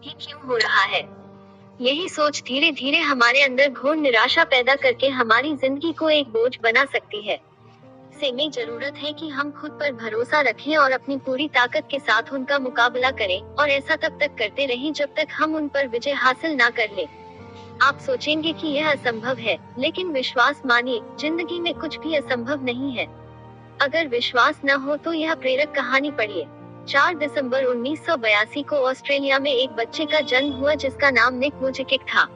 ही क्यों हो रहा है। यही सोच धीरे धीरे हमारे अंदर घोर निराशा पैदा करके हमारी जिंदगी को एक बोझ बना सकती है। से में जरूरत है कि हम खुद पर भरोसा रखें और अपनी पूरी ताकत के साथ उनका मुकाबला करें, और ऐसा तब तक करते रहें जब तक हम उन पर विजय हासिल ना कर लें। आप सोचेंगे कि यह असंभव है, लेकिन विश्वास मानिए, जिंदगी में कुछ भी असंभव नहीं है। अगर विश्वास न हो तो यह प्रेरक कहानी पढ़िए। 4 दिसंबर 1982 को ऑस्ट्रेलिया में एक बच्चे का जन्म हुआ जिसका नाम निक वुजिकिक था।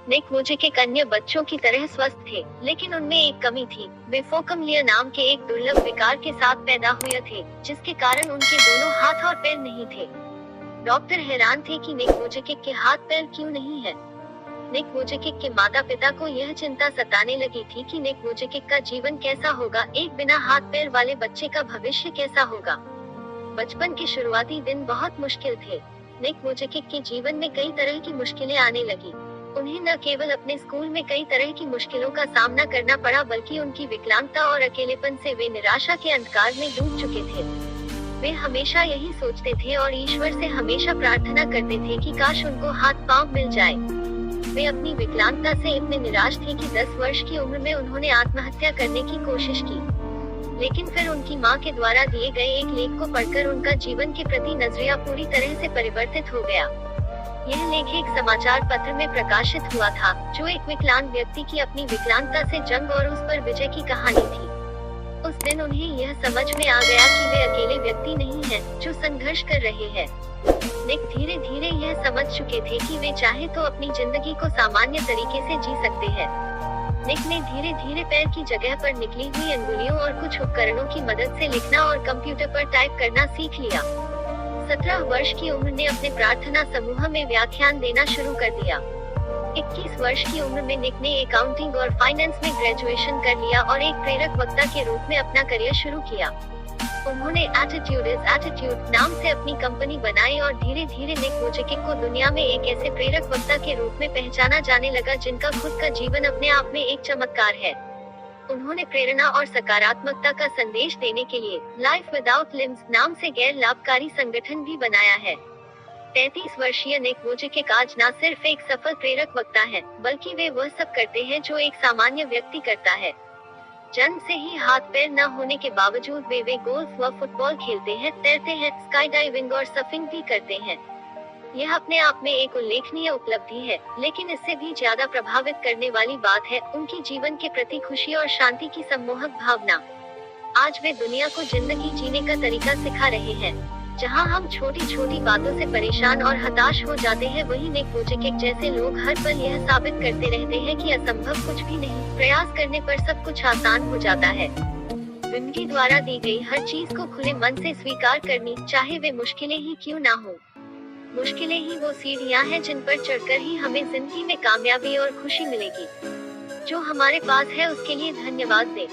निक वुजिकिक अन्य बच्चों की तरह स्वस्थ थे, लेकिन उनमें एक कमी थी। वे फोकमलिया नाम के एक दुर्लभ विकार के साथ पैदा हुए थे, जिसके कारण उनके दोनों हाथ और पैर नहीं थे। डॉक्टर हैरान थे कि निक वुजिकिक के हाथ पैर क्यों नहीं है। निक वुजिकिक के माता पिता को यह चिंता सताने लगी थी कि निक वुजिकिक का जीवन कैसा होगा, एक बिना हाथ पैर वाले बच्चे का भविष्य कैसा होगा। बचपन के शुरुआती दिन बहुत मुश्किल थे। निक वुजिकिक के जीवन में कई तरह की मुश्किलें आने लगी। उन्हें न केवल अपने स्कूल में कई तरह की मुश्किलों का सामना करना पड़ा, बल्कि उनकी विकलांगता और अकेलेपन से वे निराशा के अंधकार में डूब चुके थे। वे हमेशा यही सोचते थे और ईश्वर से हमेशा प्रार्थना करते थे कि काश उनको हाथ पांव मिल जाए। वे अपनी विकलांगता से इतने निराश थे कि 10 वर्ष की उम्र में उन्होंने आत्महत्या करने की कोशिश की। लेकिन फिर उनकी मां के द्वारा दिए गए एक लेख को पढ़कर उनका जीवन के प्रति नजरिया पूरी तरह से परिवर्तित हो गया। यह लेख एक समाचार पत्र में प्रकाशित हुआ था, जो एक विकलांग व्यक्ति की अपनी विकलांगता से जंग और उस पर विजय की कहानी थी। उस दिन उन्हें यह समझ में आ गया कि वे अकेले व्यक्ति नहीं हैं, जो संघर्ष कर रहे हैं। निक धीरे धीरे यह समझ चुके थे कि वे चाहे तो अपनी जिंदगी को सामान्य तरीके से जी सकते हैं। निक ने धीरे धीरे पैर की जगह पर निकली हुई अंगुलियों और कुछ उपकरणों की मदद से लिखना और कंप्यूटर पर टाइप करना सीख लिया। 17 वर्ष की उम्र ने अपने प्रार्थना समूह में व्याख्यान देना शुरू कर दिया। 21 वर्ष की उम्र में निक ने अकाउंटिंग और फाइनेंस में ग्रेजुएशन कर लिया और एक प्रेरक वक्ता के रूप में अपना करियर शुरू किया। उन्होंने एटीट्यूड इज एटीट्यूड नाम से अपनी कंपनी बनाई और धीरे धीरे निक वुजिकिक को दुनिया में एक ऐसे प्रेरक वक्ता के रूप में पहचाना जाने लगा जिनका खुद का जीवन अपने आप में एक चमत्कार है। उन्होंने प्रेरणा और सकारात्मकता का संदेश देने के लिए लाइफ विदाउट लिम्स नाम से गैर लाभकारी संगठन भी बनाया है। 33 वर्षीय निक वुजिकिक आज न सिर्फ एक सफल प्रेरक वक्ता है, बल्कि वे वह सब करते हैं जो एक सामान्य व्यक्ति करता है। जन्म से ही हाथ पैर न होने के बावजूद वे गोल्फ व फुटबॉल खेलते हैं, तैरते हैं, स्काई डाइविंग और सर्फिंग भी करते हैं। यह अपने आप में एक उल्लेखनीय उपलब्धि है, लेकिन इससे भी ज्यादा प्रभावित करने वाली बात है उनकी जीवन के प्रति खुशी और शांति की सम्मोहक भावना। आज वे दुनिया को जिंदगी जीने का तरीका सिखा रहे हैं। जहां हम छोटी छोटी बातों से परेशान और हताश हो जाते हैं, वहीं निक वुजिकिक जैसे लोग हर पल यह साबित करते रहते हैं कि असंभव कुछ भी नहीं, प्रयास करने पर सब कुछ आसान हो जाता है। जिंदगी द्वारा दी गई हर चीज को खुले मन से स्वीकार करनी, चाहे वे मुश्किलें ही क्यों ना हो। मुश्किलें ही वो सीढ़ियां हैं जिन पर चढ़कर ही हमें जिंदगी में कामयाबी और खुशी मिलेगी। जो हमारे पास है उसके लिए धन्यवाद दें।